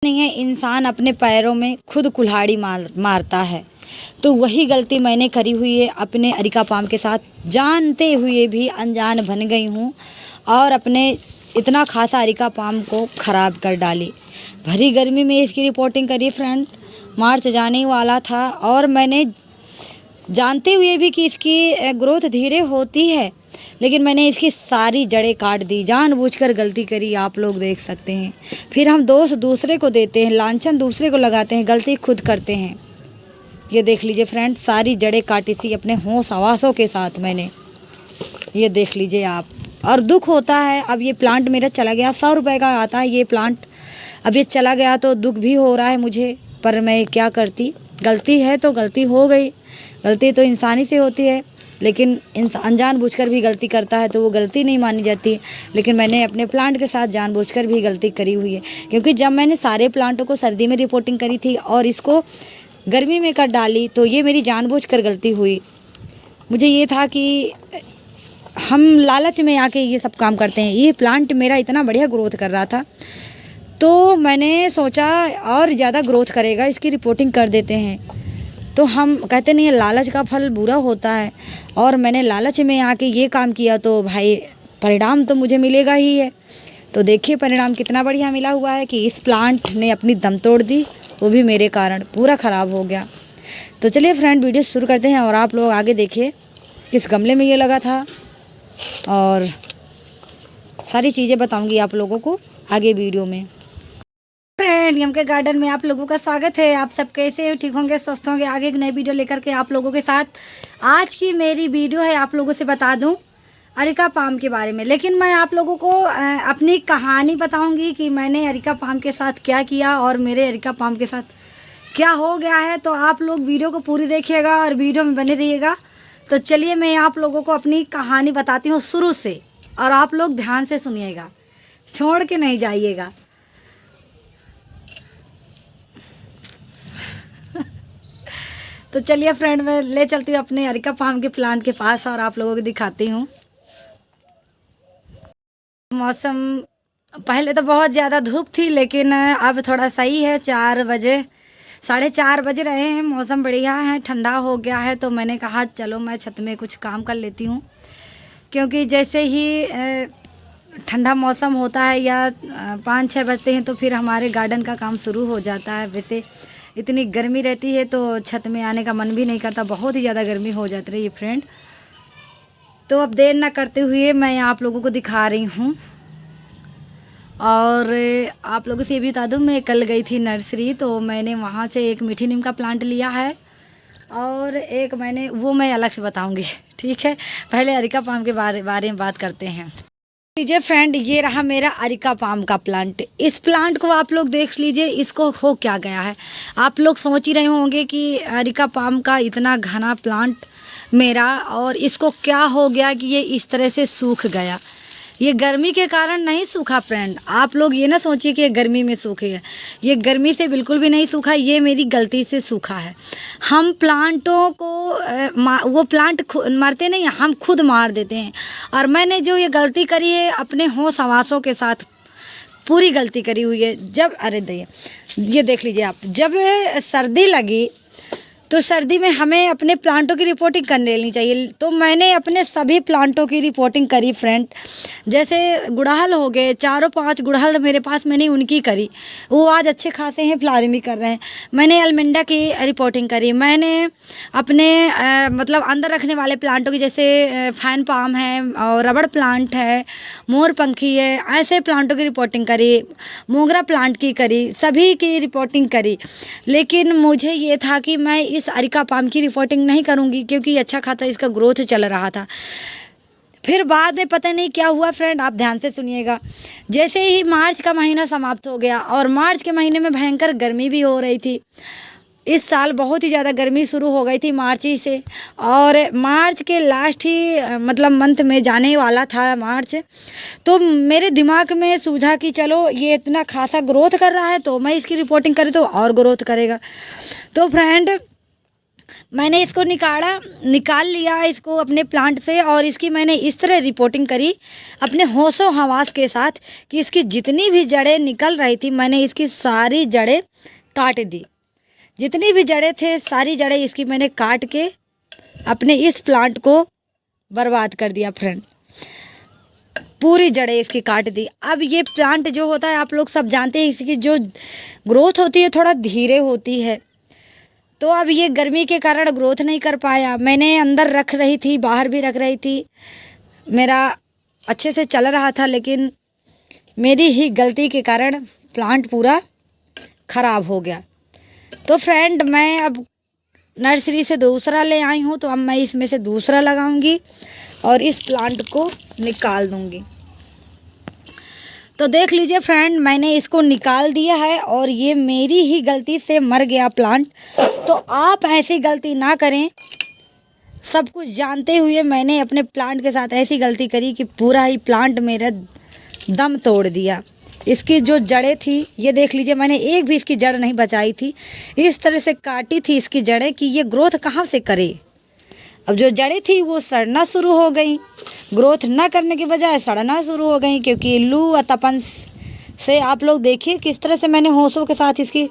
नहीं है, इंसान अपने पैरों में खुद कुल्हाड़ी मारता है। तो वही गलती मैंने करी हुई है अपने अरिका पाम के साथ, जानते हुए भी अनजान बन गई हूँ और अपने इतना खासा अरिका पाम को ख़राब कर डाली। भरी गर्मी में इसकी रिपोर्टिंग करी फ्रेंड। मार्च जाने वाला था और मैंने जानते हुए भी कि इसकी ग्रोथ धीरे होती है, लेकिन मैंने इसकी सारी जड़ें काट दी। जानबूझकर गलती करी, आप लोग देख सकते हैं। फिर हम दोष दूसरे को देते हैं, लांछन दूसरे को लगाते हैं, गलती खुद करते हैं। ये देख लीजिए फ्रेंड, सारी जड़ें काटी थी अपने होश हवासों के साथ मैंने। ये देख लीजिए आप। और दुख होता है, अब ये प्लांट मेरा चला गया। 100 रुपये का आता है ये प्लांट, अब ये चला गया तो दुख भी हो रहा है मुझे, पर मैं क्या करती। गलती है तो गलती हो गई, गलती तो इंसानी से होती है, लेकिन इंसान जानबूझकर भी गलती करता है तो वो गलती नहीं मानी जाती। लेकिन मैंने अपने प्लांट के साथ जानबूझकर भी गलती करी हुई है, क्योंकि जब मैंने सारे प्लांटों को सर्दी में रिपोर्टिंग करी थी और इसको गर्मी में कर डाली, तो ये मेरी जानबूझकर गलती हुई। मुझे ये था कि हम लालच में आके ये सब काम करते हैं। ये प्लांट मेरा इतना बढ़िया ग्रोथ कर रहा था, तो मैंने सोचा और ज़्यादा ग्रोथ करेगा, इसकी रिपोर्टिंग कर देते हैं। तो हम कहते नहीं है लालच का फल बुरा होता है, और मैंने लालच में आके ये काम किया तो भाई परिणाम तो मुझे मिलेगा ही है। तो देखिए परिणाम कितना बढ़िया मिला हुआ है कि इस प्लांट ने अपनी दम तोड़ दी, वो भी मेरे कारण पूरा ख़राब हो गया। तो चलिए फ्रेंड वीडियो शुरू करते हैं और आप लोग आगे देखिए किस गमले में ये लगा था, और सारी चीज़ें बताऊँगी आप लोगों को आगे वीडियो में। फ्रेंड एम के गार्डन में आप लोगों का स्वागत है। आप सब कैसे ठीक होंगे, स्वस्थ होंगे। आगे एक नई वीडियो लेकर के आप लोगों के साथ। आज की मेरी वीडियो है, आप लोगों से बता दूं अरिका पाम के बारे में, लेकिन मैं आप लोगों को अपनी कहानी बताऊंगी कि मैंने अरिका पाम के साथ क्या किया और मेरे अरिका पाम के साथ क्या हो गया है। तो आप लोग वीडियो को पूरी देखिएगा और वीडियो में बने रहिएगा। तो चलिए मैं आप लोगों को अपनी कहानी बताती हूँ शुरू से, और आप लोग ध्यान से सुनिएगा, छोड़ के नहीं जाइएगा। तो चलिए फ्रेंड मैं ले चलती हूँ अपने अरिका पाम के प्लांट के पास और आप लोगों को दिखाती हूँ। मौसम पहले तो बहुत ज़्यादा धूप थी, लेकिन अब थोड़ा सही है। 4 बजे 4:30 बज रहे हैं, मौसम बढ़िया है, ठंडा हो गया है। तो मैंने कहा चलो मैं छत में कुछ काम कर लेती हूँ, क्योंकि जैसे ही ठंडा मौसम होता है या 5-6 बजते हैं तो फिर हमारे गार्डन का काम शुरू हो जाता है। वैसे इतनी गर्मी रहती है तो छत में आने का मन भी नहीं करता, बहुत ही ज़्यादा गर्मी हो जाती रही है फ्रेंड। तो अब देर ना करते हुए मैं आप लोगों को दिखा रही हूँ। और आप लोगों से ये भी बता दूँ, मैं कल गई थी नर्सरी, तो मैंने वहाँ से एक मीठी नीम का प्लांट लिया है, और एक मैं अलग से बताऊँगी, ठीक है। पहले अरिका पाम के बारे में बात करते हैं। लीजिए फ्रेंड, ये रहा मेरा अरिका पाम का प्लांट। इस प्लांट को आप लोग देख लीजिए, इसको हो क्या गया है। आप लोग सोच ही रहे होंगे कि अरिका पाम का इतना घना प्लांट मेरा, और इसको क्या हो गया कि ये इस तरह से सूख गया। ये गर्मी के कारण नहीं सूखा फ्रेंड, आप लोग ये ना सोचिए कि ये गर्मी में सूखे है। ये गर्मी से बिल्कुल भी नहीं सूखा, ये मेरी गलती से सूखा है। हम प्लांटों को वो प्लांट मरते नहीं, हम खुद मार देते हैं। और मैंने जो ये गलती करी है अपने होश हवासों के साथ, पूरी गलती करी हुई है। जब ये देख लीजिए आप, जब सर्दी लगी तो सर्दी में हमें अपने प्लांटों की रिपोर्टिंग कर लेनी चाहिए। तो मैंने अपने सभी प्लांटों की रिपोर्टिंग करी फ्रेंड। जैसे गुड़हल हो गए, 4-5 गुड़हल मेरे पास, मैंने उनकी करी, वो आज अच्छे खासे हैं, फ्लावरिंग भी कर रहे हैं। मैंने अलमिंडा की रिपोर्टिंग करी। मैंने अपने मतलब अंदर रखने वाले प्लांटों की, जैसे फैन पाम है और रबड़ प्लांट है, मोर पंखी है, ऐसे प्लांटों की रिपोर्टिंग करी। मोगरा प्लांट की करी, सभी की रिपोर्टिंग करी। लेकिन मुझे ये था कि मैं इस अरिका पाम की रिपोर्टिंग नहीं करूंगी, क्योंकि अच्छा खासा इसका ग्रोथ चल रहा था। फिर बाद में पता नहीं क्या हुआ फ्रेंड, आप ध्यान से सुनिएगा। जैसे ही मार्च का महीना समाप्त हो गया, और मार्च के महीने में भयंकर गर्मी भी हो रही थी। इस साल बहुत ही ज़्यादा गर्मी शुरू हो गई थी मार्च ही से, और मार्च के लास्ट ही मतलब मंथ में जाने वाला था मार्च। तो मेरे दिमाग में सूझा कि चलो ये इतना खासा ग्रोथ कर रहा है तो मैं इसकी रिपोर्टिंग करूँ तो और ग्रोथ करेगा। तो फ्रेंड मैंने इसको निकाल लिया इसको अपने प्लांट से, और इसकी मैंने इस तरह रिपोर्टिंग करी अपने होशो हवास के साथ कि इसकी जितनी भी जड़ें निकल रही थी मैंने इसकी सारी जड़ें काट दी। जितनी भी जड़ें थे सारी जड़ें इसकी मैंने काट के अपने इस प्लांट को बर्बाद कर दिया फ्रेंड। पूरी जड़ें इसकी काट दी। अब ये प्लांट जो होता है आप लोग सब जानते हैं, इसकी जो ग्रोथ होती है थोड़ा धीरे होती है। तो अब ये गर्मी के कारण ग्रोथ नहीं कर पाया। मैंने अंदर रख रही थी, बाहर भी रख रही थी, मेरा अच्छे से चल रहा था, लेकिन मेरी ही गलती के कारण प्लांट पूरा ख़राब हो गया। तो फ्रेंड मैं अब नर्सरी से दूसरा ले आई हूँ, तो अब मैं इसमें से दूसरा लगाऊंगी और इस प्लांट को निकाल दूंगी। तो देख लीजिए फ्रेंड, मैंने इसको निकाल दिया है और ये मेरी ही गलती से मर गया प्लांट। तो आप ऐसी गलती ना करें। सब कुछ जानते हुए मैंने अपने प्लांट के साथ ऐसी गलती करी कि पूरा ही प्लांट मेरा दम तोड़ दिया। इसकी जो जड़ें थी ये देख लीजिए, मैंने एक भी इसकी जड़ नहीं बचाई थी। इस तरह से काटी थी इसकी जड़ें कि ये ग्रोथ कहाँ से करे। अब जो जड़ें थी वो सड़ना शुरू हो गई, ग्रोथ ना करने के बजाय सड़ना शुरू हो गई, क्योंकि लू और तपन से आप लोग देखिए किस तरह से मैंने होशों के साथ इसकी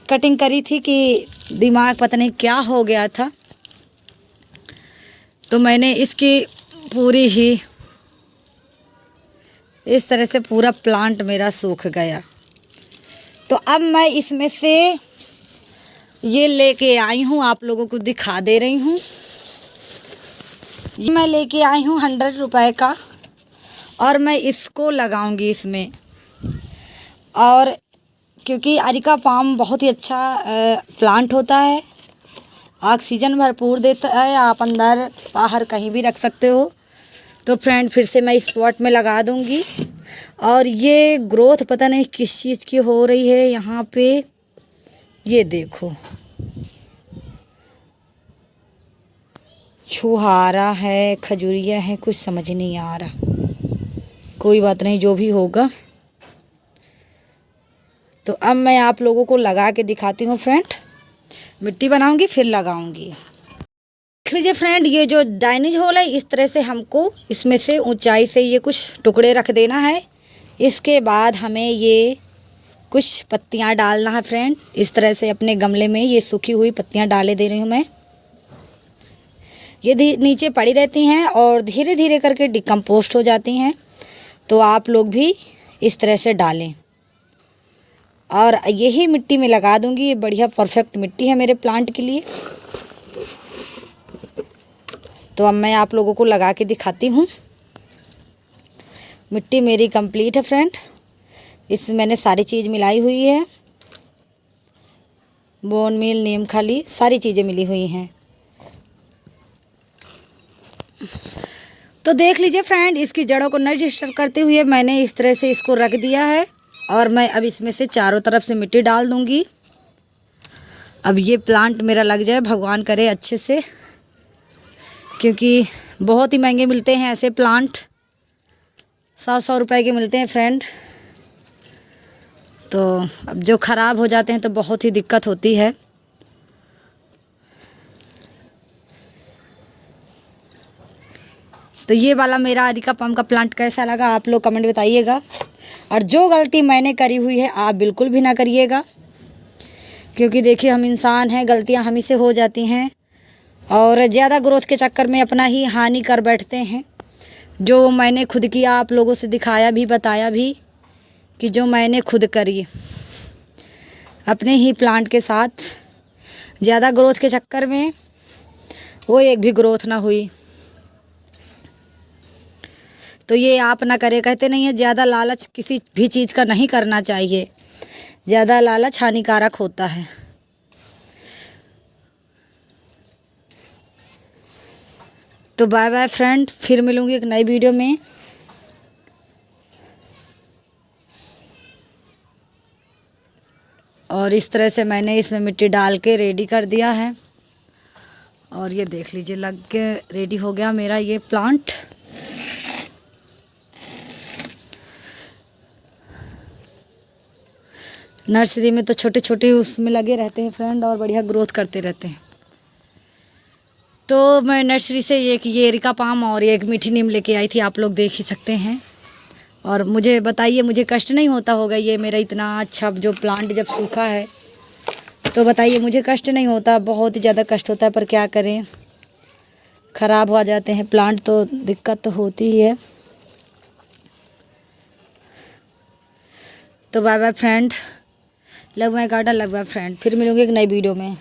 कटिंग करी थी कि दिमाग पता नहीं क्या हो गया था। तो मैंने इसकी पूरी ही इस तरह से पूरा प्लांट मेरा सूख गया। तो अब मैं इसमें से ये लेके आई हूँ, आप लोगों को दिखा दे रही हूँ। मैं लेके आई हूँ 100 रुपए का, और मैं इसको लगाऊंगी इसमें। और क्योंकि अरिका पाम बहुत ही अच्छा प्लांट होता है, ऑक्सीजन भरपूर देता है, आप अंदर बाहर कहीं भी रख सकते हो। तो फ्रेंड फिर से मैं इस पॉट में लगा दूंगी। और ये ग्रोथ पता नहीं किस चीज़ की हो रही है यहाँ पे, ये देखो छुहारा है, खजूरिया है, कुछ समझ नहीं आ रहा। कोई बात नहीं, जो भी होगा। तो अब मैं आप लोगों को लगा के दिखाती हूँ फ्रेंड। मिट्टी बनाऊंगी फिर लगाऊंगी। देख लीजिए फ्रेंड, ये जो डाइनिज होल है इस तरह से हमको इसमें से ऊंचाई से ये कुछ टुकड़े रख देना है। इसके बाद हमें ये कुछ पत्तियां डालना है फ्रेंड। इस तरह से अपने गमले में ये सूखी हुई पत्तियां डाले दे रही हूँ मैं। ये नीचे पड़ी रहती हैं और धीरे धीरे करके डिकम्पोस्ट हो जाती हैं। तो आप लोग भी इस तरह से डालें और यही मिट्टी में लगा दूंगी। ये बढ़िया परफेक्ट मिट्टी है मेरे प्लांट के लिए। तो अब मैं आप लोगों को लगा के दिखाती हूँ। मिट्टी मेरी कंप्लीट है फ्रेंड। इसमें मैंने सारी चीज़ मिलाई हुई है, बोन मील, नीम खली, सारी चीज़ें मिली हुई हैं। तो देख लीजिए फ्रेंड, इसकी जड़ों को न डिस्टर्ब करते हुए मैंने इस तरह से इसको रख दिया है। और मैं अब इसमें से चारों तरफ से मिट्टी डाल दूंगी। अब ये प्लांट मेरा लग जाए, भगवान करे अच्छे से, क्योंकि बहुत ही महंगे मिलते हैं ऐसे प्लांट, 100 रुपए के मिलते हैं फ्रेंड। तो अब जो ख़राब हो जाते हैं तो बहुत ही दिक्कत होती है। तो ये वाला मेरा अरिका पाम का प्लांट कैसा लगा आप लोग कमेंट बताइएगा। और जो गलती मैंने करी हुई है आप बिल्कुल भी ना करिएगा, क्योंकि देखिए हम इंसान हैं, गलतियां हम ही से हो जाती हैं और ज़्यादा ग्रोथ के चक्कर में अपना ही हानि कर बैठते हैं। जो मैंने खुद किया आप लोगों से दिखाया भी, बताया भी कि जो मैंने खुद करी अपने ही प्लांट के साथ, ज़्यादा ग्रोथ के चक्कर में वो एक भी ग्रोथ ना हुई। तो ये आप ना करें। कहते नहीं है ज़्यादा लालच किसी भी चीज़ का नहीं करना चाहिए, ज़्यादा लालच हानिकारक होता है। तो बाय बाय फ्रेंड, फिर मिलूँगी एक नई वीडियो में। और इस तरह से मैंने इसमें मिट्टी डाल के रेडी कर दिया है। और ये देख लीजिए लग के रेडी हो गया मेरा ये प्लांट। नर्सरी में तो छोटे छोटे उसमें लगे रहते हैं फ्रेंड और बढ़िया ग्रोथ करते रहते हैं। तो मैं नर्सरी से एक ये एरिका पाम और एक मीठी नीम लेके आई थी, आप लोग देख ही सकते हैं। और मुझे बताइए, मुझे कष्ट नहीं होता होगा ये मेरा इतना अच्छा जो प्लांट जब सूखा है तो बताइए मुझे कष्ट नहीं होता? बहुत ही ज़्यादा कष्ट होता है, पर क्या करें, ख़राब हो जाते हैं प्लांट तो दिक्कत तो होती ही है। तो bye bye friend, love my garden, love my friend. फिर मिलूंगी एक नई वीडियो में।